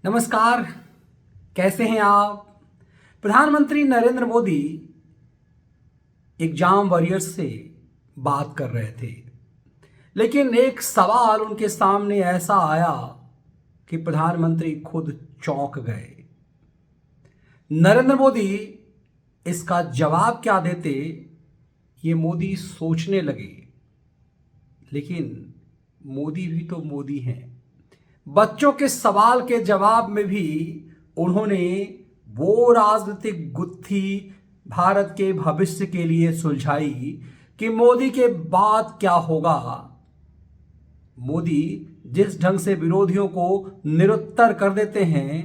नमस्कार, कैसे हैं आप। प्रधानमंत्री नरेंद्र मोदी एग्जाम वॉरियर्स से बात कर रहे थे, लेकिन एक सवाल उनके सामने ऐसा आया कि प्रधानमंत्री खुद चौंक गए। नरेंद्र मोदी इसका जवाब क्या देते, ये मोदी सोचने लगे। लेकिन मोदी भी तो मोदी हैं। बच्चों के सवाल के जवाब में भी उन्होंने वो राजनीतिक गुत्थी भारत के भविष्य के लिए सुलझाई कि मोदी के बाद क्या होगा। मोदी जिस ढंग से विरोधियों को निरुत्तर कर देते हैं,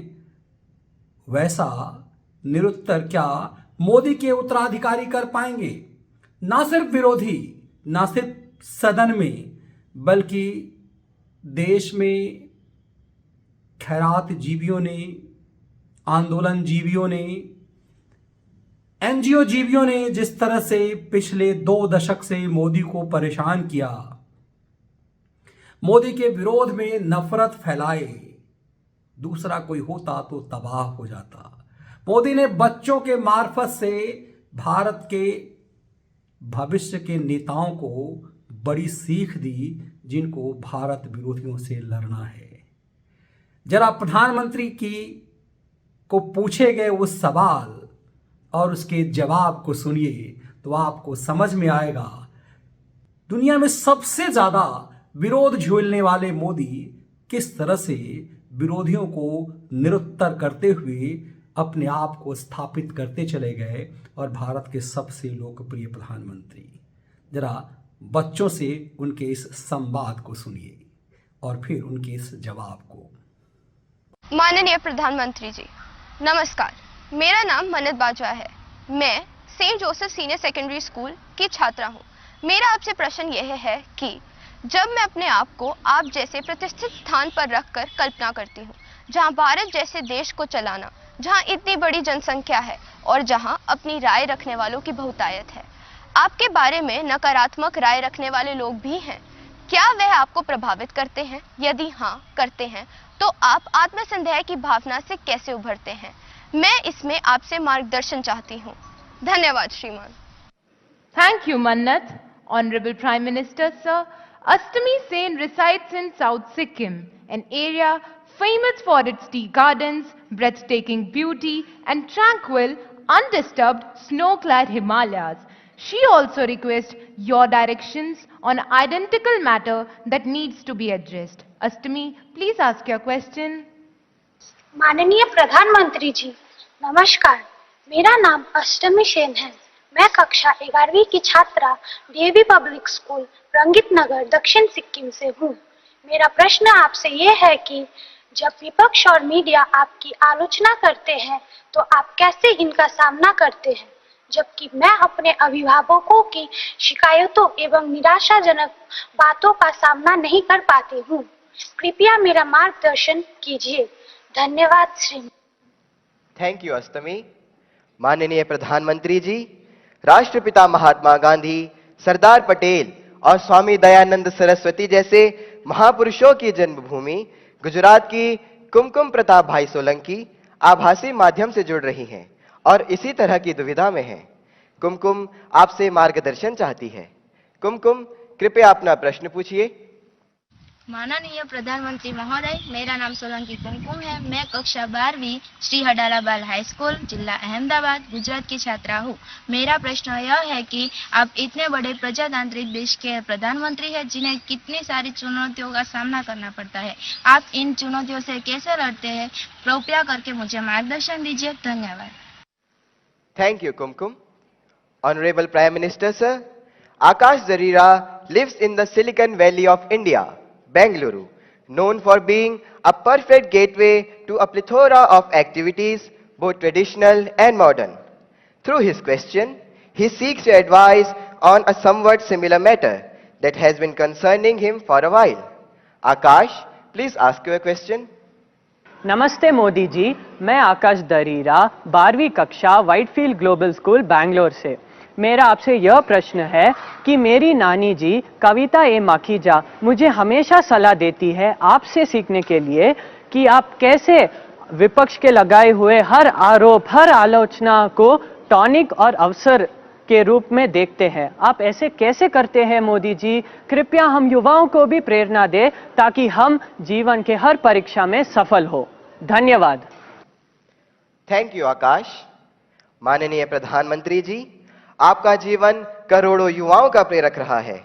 वैसा निरुत्तर क्या मोदी के उत्तराधिकारी कर पाएंगे। ना सिर्फ विरोधी, ना सिर्फ सदन में, बल्कि देश में खैरात जीवियों ने, आंदोलन जीवियों ने, एनजीओ जीवियों ने जिस तरह से पिछले 2 दशक से मोदी को परेशान किया, मोदी के विरोध में नफरत फैलाए, दूसरा कोई होता तो तबाह हो जाता। मोदी ने बच्चों के मार्फत से भारत के भविष्य के नेताओं को बड़ी सीख दी, जिनको भारत विरोधियों से लड़ना है। जरा प्रधानमंत्री को पूछे गए उस सवाल और उसके जवाब को सुनिए तो आपको समझ में आएगा दुनिया में सबसे ज्यादा विरोध झेलने वाले मोदी किस तरह से विरोधियों को निरुत्तर करते हुए अपने आप को स्थापित करते चले गए और भारत के सबसे लोकप्रिय प्रधानमंत्री। जरा बच्चों से उनके इस संवाद को सुनिए और फिर उनके इस जवाब को। माननीय प्रधानमंत्री जी, नमस्कार। मेरा नाम मन्नत बाजवा है। मैं Saint Joseph senior secondary school की छात्रा हूँ। मेरा आपसे प्रश्न यह है कि जब मैं अपने आप को आप जैसे प्रतिष्ठित स्थान पर रखकर कल्पना करती हूँ, जहाँ भारत जैसे देश को चलाना, जहाँ इतनी बड़ी जनसंख्या है और जहाँ अपनी राय रखने वालों की बहुतायत है, आपके बारे में नकारात्मक राय रखने वाले लोग भी हैं। क्या वह आपको प्रभावित करते हैं? यदि हाँ करते हैं तो आप आत्मसंदेह की भावना से कैसे उभरते हैं? मैं इसमें आपसे मार्गदर्शन चाहती हूँ। धन्यवाद श्रीमान। Thank you, Mannat. Honorable Prime Minister, sir. Astami Sen resides in South Sikkim, an area famous for its tea gardens, breathtaking beauty, and tranquil, undisturbed, snow-clad Himalayas. She also requests your directions on identical matter that needs to be addressed. Astami, please ask your question. माननीय प्रधानमंत्री जी, नमस्कार। मेरा नाम अष्टमी सेन है। मैं कक्षा 11वीं की छात्रा डीएवी पब्लिक स्कूल रंगित नगर दक्षिण सिक्किम से हूँ। मेरा प्रश्न आपसे ये है कि जब विपक्ष और मीडिया आपकी आलोचना करते हैं तो आप कैसे इनका सामना करते हैं, जबकि मैं अपने अभिभावकों की शिकायतों एवं निराशाजनक बातों का सामना नहीं कर पाती हूँ। कृपया मेरा मार्गदर्शन कीजिए। धन्यवाद श्री। थैंक यू अष्टमी। माननीय प्रधानमंत्री जी, राष्ट्रपिता महात्मा गांधी, सरदार पटेल और स्वामी दयानंद सरस्वती जैसे महापुरुषों की जन्मभूमि गुजरात की कुमकुम प्रताप भाई सोलंकी आभासी माध्यम से जुड़ रही हैं और इसी तरह की दुविधा में हैं। कुमकुम आपसे मार्गदर्शन चाहती है। कुमकुम, कृपया अपना प्रश्न पूछिए। माननीय प्रधानमंत्री महोदय, मेरा नाम सोलंकी कुमकुम है। मैं कक्षा 12वीं श्री हडाला बाल हाई स्कूल, जिला अहमदाबाद, गुजरात की छात्रा हूँ। मेरा प्रश्न यह है कि आप इतने बड़े प्रजातांत्रिक देश के प्रधानमंत्री हैं, जिन्हें कितनी सारी चुनौतियों का सामना करना पड़ता है। आप इन चुनौतियों से कैसे लड़ते हैं? कृपया करके मुझे मार्गदर्शन दीजिए। धन्यवाद। Thank you Kumkum. Honourable prime minister sir, Akash Jarira lives in the Silicon Valley of India, Bengaluru, known for being a perfect gateway to a plethora of activities, both traditional and modern. Through his question, he seeks your advice on a somewhat similar matter that has been concerning him for a while. Akash, please ask your question. नमस्ते मोदी जी, मैं आकाश दरीरा 12वीं कक्षा Whitefield global school Bangalore से। मेरा आपसे यह प्रश्न है कि मेरी नानी जी कविता ए माखीजा मुझे हमेशा सलाह देती है आपसे सीखने के लिए कि आप कैसे विपक्ष के लगाए हुए हर आरोप, हर आलोचना को टॉनिक और अवसर के रूप में देखते हैं। आप ऐसे कैसे करते हैं मोदी जी? कृपया हम युवाओं को भी प्रेरणा दें ताकि हम जीवन के हर परीक्षा में सफल हो। धन्यवाद। थैंक यू आकाश। माननीय प्रधानमंत्री जी, आपका जीवन करोड़ों युवाओं का प्रेरक रहा है।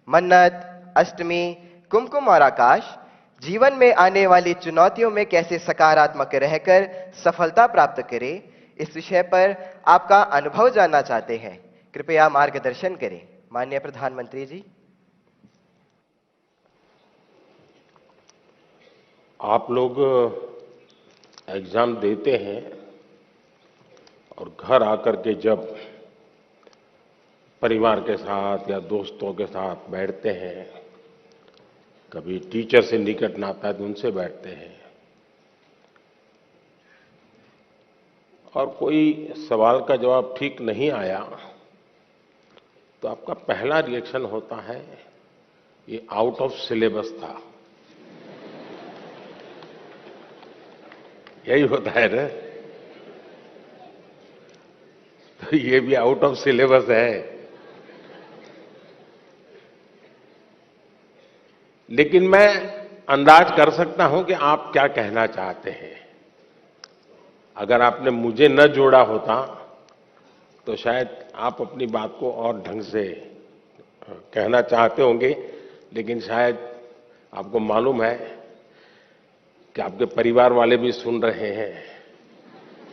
मन्नत, अष्टमी, कुमकुम और आकाश जीवन में आने वाली चुनौतियों में कैसे सकारात्मक रहकर सफलता प्राप्त करें, इस विषय पर आपका अनुभव जानना चाहते हैं। कृपया मार्गदर्शन करें। माननीय प्रधानमंत्री जी। आप लोग एग्जाम देते हैं और घर आकर के जब परिवार के साथ या दोस्तों के साथ बैठते हैं, कभी टीचर से निकट नाता है तो उनसे बैठते हैं और कोई सवाल का जवाब ठीक नहीं आया तो आपका पहला रिएक्शन होता है ये आउट ऑफ सिलेबस था। यही होता है ना? तो ये भी आउट ऑफ सिलेबस है। लेकिन मैं अंदाज कर सकता हूं कि आप क्या कहना चाहते हैं। अगर आपने मुझे न जोड़ा होता तो शायद आप अपनी बात को और ढंग से कहना चाहते होंगे, लेकिन शायद आपको मालूम है कि आपके परिवार वाले भी सुन रहे हैं,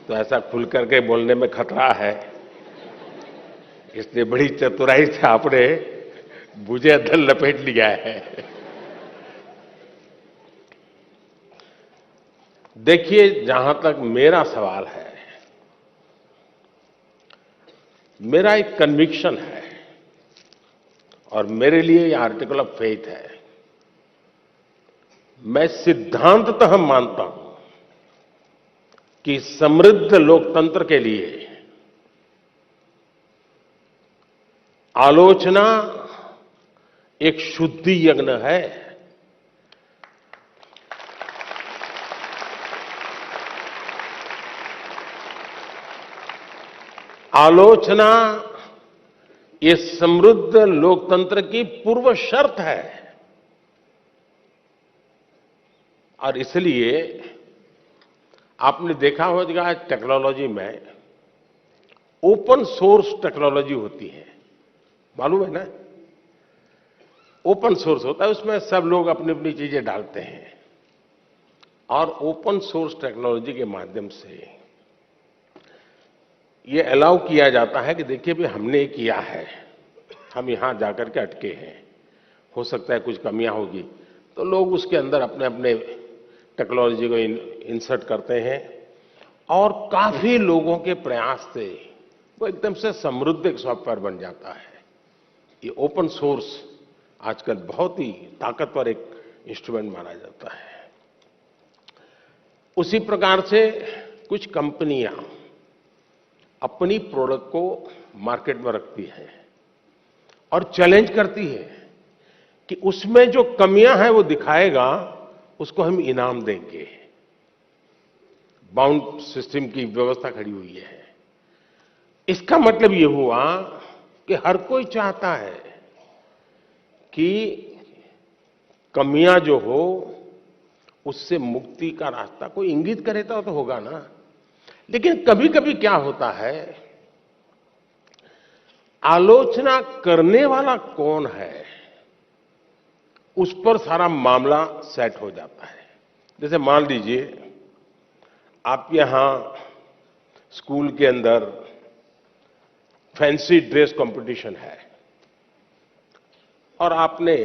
तो ऐसा खुल करके बोलने में खतरा है। इसलिए बड़ी चतुराई से आपने मुझे अधल लपेट लिया है। देखिए, जहां तक मेरा सवाल है, मेरा एक कन्विक्शन है और मेरे लिए ये आर्टिकल ऑफ फेथ है। मैं सिद्धांततः मानता हूं कि समृद्ध लोकतंत्र के लिए आलोचना एक शुद्धि यज्ञ है। आलोचना ये समृद्ध लोकतंत्र की पूर्व शर्त है और इसलिए आपने देखा होगा टेक्नोलॉजी में ओपन सोर्स टेक्नोलॉजी होती है, मालूम है ना? ओपन सोर्स होता है, उसमें सब लोग अपनी अपनी चीजें डालते हैं और ओपन सोर्स टेक्नोलॉजी के माध्यम से ये अलाउ किया जाता है कि देखिए भी हमने किया है, हम यहां जाकर के अटके हैं, हो सकता है कुछ कमियां होगी, तो लोग उसके अंदर अपने अपने टेक्नोलॉजी को इंसर्ट करते हैं और काफी लोगों के प्रयास से वो एकदम से समृद्ध एक सॉफ्टवेयर बन जाता है। ये ओपन सोर्स आजकल बहुत ही ताकतवर एक इंस्ट्रूमेंट माना जाता है। उसी प्रकार से कुछ कंपनियां अपनी प्रोडक्ट को मार्केट में रखती है और चैलेंज करती है कि उसमें जो कमियां हैं वो दिखाएगा, उसको हम इनाम देंगे। बाउंड सिस्टम की व्यवस्था खड़ी हुई है। इसका मतलब ये हुआ कि हर कोई चाहता है कि कमियां जो हो उससे मुक्ति का रास्ता कोई इंगित करे तो होगा ना। लेकिन कभी कभी क्या होता है, आलोचना करने वाला कौन है उस पर सारा मामला सेट हो जाता है। जैसे मान लीजिए आप यहां स्कूल के अंदर फैंसी ड्रेस कंपटीशन है और आपने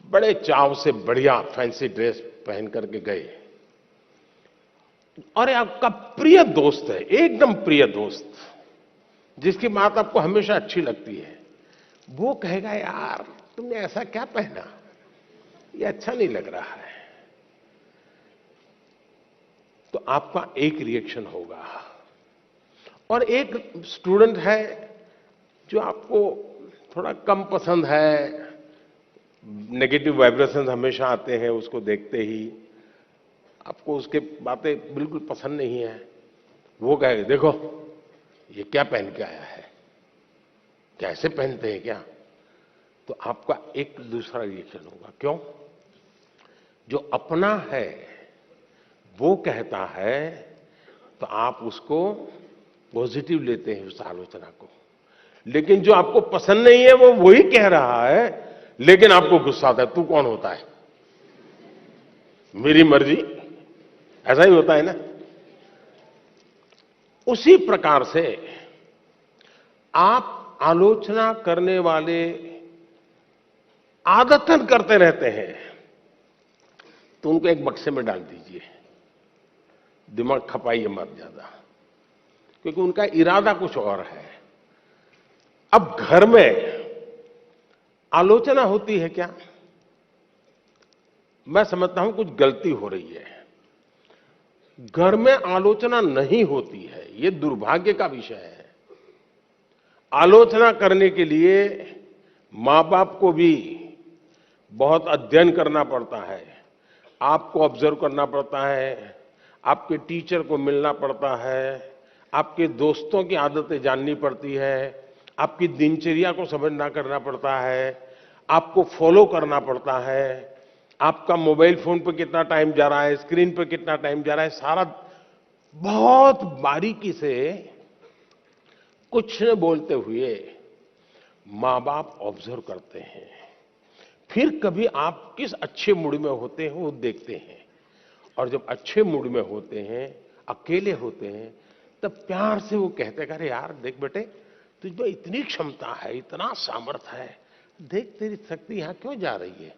बड़े चाव से बढ़िया फैंसी ड्रेस पहन करके गए और आपका प्रिय दोस्त है, एकदम प्रिय दोस्त, जिसकी बात आपको हमेशा अच्छी लगती है, वो कहेगा यार तुमने ऐसा क्या पहना, ये अच्छा नहीं लग रहा है। तो आपका एक रिएक्शन होगा। और एक स्टूडेंट है जो आपको थोड़ा कम पसंद है, नेगेटिव वाइब्रेशंस हमेशा आते हैं उसको देखते ही, आपको उसके बातें बिल्कुल पसंद नहीं है, वो कहेगा देखो ये क्या पहन के आया है, कैसे पहनते हैं क्या, तो आपका एक दूसरा रिएक्शन होगा। क्यों? जो अपना है वो कहता है तो आप उसको पॉजिटिव लेते हैं उस आलोचना को, लेकिन जो आपको पसंद नहीं है वो वही कह रहा है, लेकिन आपको गुस्सा आता है, तू कौन होता है, मेरी मर्जी। ऐसा ही होता है ना। उसी प्रकार से आप आलोचना करने वाले आदतन करते रहते हैं, तो उनको एक बक्से में डाल दीजिए, दिमाग खपाइए मत ज्यादा, क्योंकि उनका इरादा कुछ और है। अब घर में आलोचना होती है क्या? मैं समझता हूं कुछ गलती हो रही है। घर में आलोचना नहीं होती है, यह दुर्भाग्य का विषय है। आलोचना करने के लिए मां बाप को भी बहुत अध्ययन करना पड़ता है, आपको ऑब्जर्व करना पड़ता है, आपके टीचर को मिलना पड़ता है, आपके दोस्तों की आदतें जाननी पड़ती है, आपकी दिनचर्या को समझना करना पड़ता है, आपको फॉलो करना पड़ता है, आपका मोबाइल फोन पर कितना टाइम जा रहा है, स्क्रीन पर कितना टाइम जा रहा है, सारा बहुत बारीकी से कुछ न बोलते हुए मां बाप ऑब्जर्व करते हैं। फिर कभी आप किस अच्छे मूड में होते हैं वो देखते हैं, और जब अच्छे मूड में होते हैं, अकेले होते हैं, तब प्यार से वो कहते हैं, अरे यार देख बेटे, तुझ में इतनी क्षमता है, इतना सामर्थ्य है, देख तेरी शक्ति यहां क्यों जा रही है।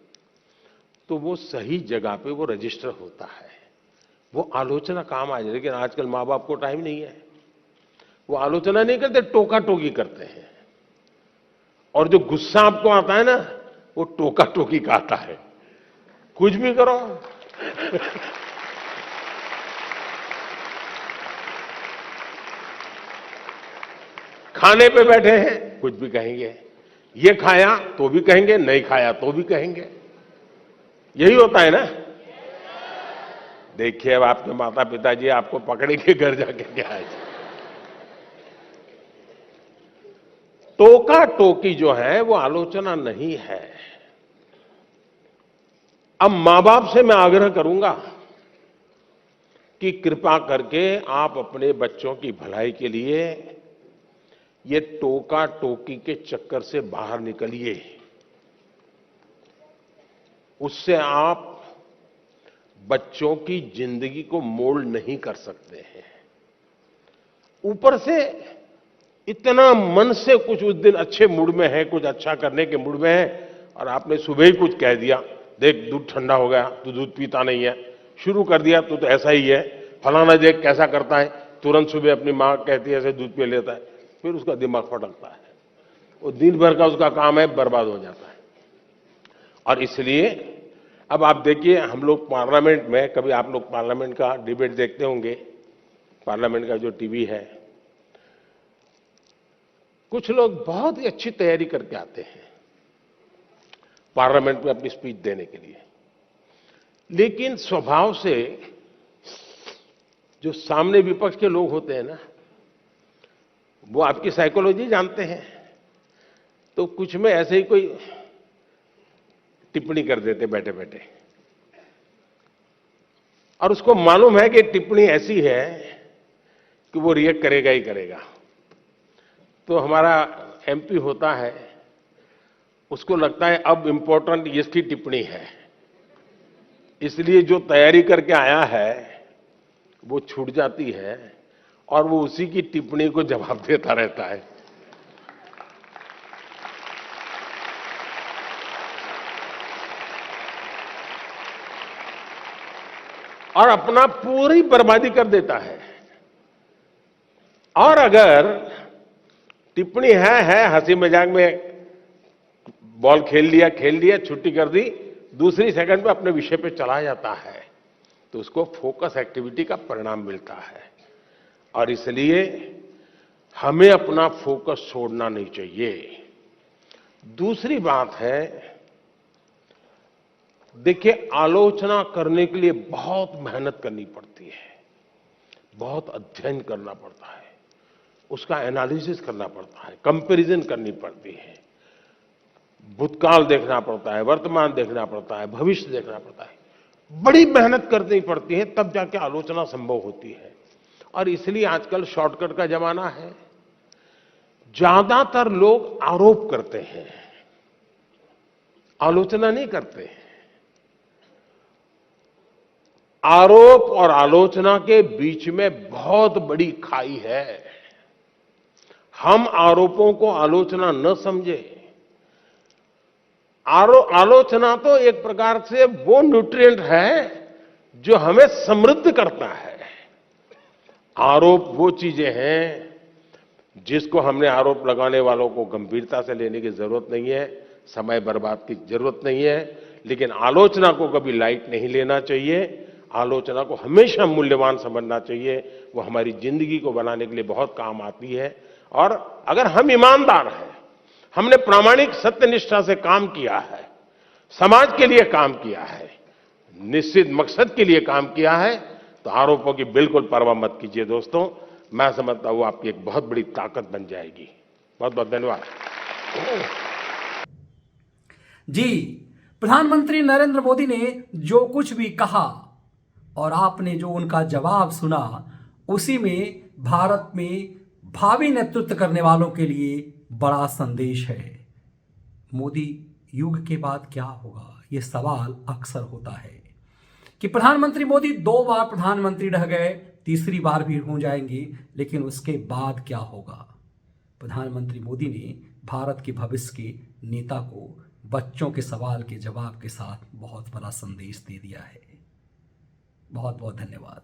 तो वो सही जगह पे वो रजिस्टर होता है, वो आलोचना काम आ जाए। लेकिन आजकल माँ बाप को टाइम नहीं है, वो आलोचना नहीं करते, टोका टोकी करते हैं, और जो गुस्सा आपको आता है ना, वो टोका टोकी का आता है। कुछ भी करो खाने पे बैठे हैं कुछ भी कहेंगे, ये खाया तो भी कहेंगे, नहीं खाया तो भी कहेंगे, यही होता है ना। देखिए अब आपके माता पिताजी आपको पकड़ेंगे घर जाके क्या है। टोका टोकी जो है वो आलोचना नहीं है। अब मां बाप से मैं आग्रह करूंगा कि कृपा करके आप अपने बच्चों की भलाई के लिए ये टोका टोकी के चक्कर से बाहर निकलिए। उससे आप बच्चों की जिंदगी को मोल्ड नहीं कर सकते हैं। ऊपर से इतना मन से कुछ उस दिन अच्छे मूड में है, कुछ अच्छा करने के मूड में है, और आपने सुबह ही कुछ कह दिया, देख दूध ठंडा हो गया, तू दूध पीता नहीं है, शुरू कर दिया, तू तो ऐसा ही है, फलाना देख कैसा करता है, तुरंत सुबह अपनी मां कहती है ऐसे दूध पी लेता है, फिर उसका दिमाग फटकता है, वो दिन भर का उसका काम है बर्बाद हो जाता है। और इसलिए अब आप देखिए, हम लोग पार्लियामेंट में, कभी आप लोग पार्लियामेंट का डिबेट देखते होंगे, पार्लियामेंट का जो टीवी है, कुछ लोग बहुत ही अच्छी तैयारी करके आते हैं पार्लियामेंट में अपनी स्पीच देने के लिए, लेकिन स्वभाव से जो सामने विपक्ष के लोग होते हैं ना, वो आपकी साइकोलॉजी जानते हैं, तो कुछ में ऐसे ही कोई टिप्पणी कर देते बैठे बैठे, और उसको मालूम है कि टिप्पणी ऐसी है कि वो रिएक्ट करेगा ही करेगा। तो हमारा एमपी होता है, उसको लगता है अब इंपॉर्टेंट इसकी टिप्पणी है, इसलिए जो तैयारी करके आया है वो छूट जाती है, और वो उसी की टिप्पणी को जवाब देता रहता है। और अपना पूरी बर्बादी कर देता है। और अगर टिप्पणी है हंसी मजाक में, बॉल खेल लिया, छुट्टी कर दी, दूसरी सेकंड में अपने विषय पे चला जाता है, तो उसको फोकस एक्टिविटी का परिणाम मिलता है। और इसलिए हमें अपना फोकस छोड़ना नहीं चाहिए। दूसरी बात है, देखिए, आलोचना करने के लिए बहुत मेहनत करनी पड़ती है, बहुत अध्ययन करना पड़ता है, उसका एनालिसिस करना पड़ता है, कंपैरिजन करनी पड़ती है, भूतकाल देखना पड़ता है, वर्तमान देखना पड़ता है, भविष्य देखना पड़ता है, बड़ी मेहनत करनी पड़ती है, तब जाके आलोचना संभव होती है। और इसलिए आजकल शॉर्टकट का जमाना है। ज्यादातर लोग आरोप करते हैं, आलोचना नहीं करते हैं। आरोप और आलोचना के बीच में बहुत बड़ी खाई है। हम आरोपों को आलोचना न समझे। आलोचना तो एक प्रकार से वो न्यूट्रिएंट है जो हमें समृद्ध करता है। आरोप वो चीजें हैं जिसको हमने आरोप लगाने वालों को गंभीरता से लेने की जरूरत नहीं है, समय बर्बाद की जरूरत नहीं है। लेकिन आलोचना को कभी लाइट नहीं लेना चाहिए, आलोचना को हमेशा मूल्यवान समझना चाहिए। वो हमारी जिंदगी को बनाने के लिए बहुत काम आती है। और अगर हम ईमानदार हैं, हमने प्रामाणिक सत्यनिष्ठा से काम किया है, समाज के लिए काम किया है, निश्चित मकसद के लिए काम किया है, तो आरोपों की बिल्कुल परवाह मत कीजिए दोस्तों। मैं समझता हूं आपकी एक बहुत बड़ी ताकत बन जाएगी। बहुत बहुत धन्यवाद। जी, प्रधानमंत्री नरेंद्र मोदी ने जो कुछ भी कहा और आपने जो उनका जवाब सुना, उसी में भारत में भावी नेतृत्व करने वालों के लिए बड़ा संदेश है। मोदी युग के बाद क्या होगा, ये सवाल अक्सर होता है कि प्रधानमंत्री मोदी 2 बार प्रधानमंत्री रह गए, तीसरी बार भी हो जाएंगे, लेकिन उसके बाद क्या होगा। प्रधानमंत्री मोदी ने भारत के भविष्य के नेता को बच्चों के सवाल के जवाब के साथ बहुत बड़ा संदेश दे दिया है। बहुत बहुत धन्यवाद।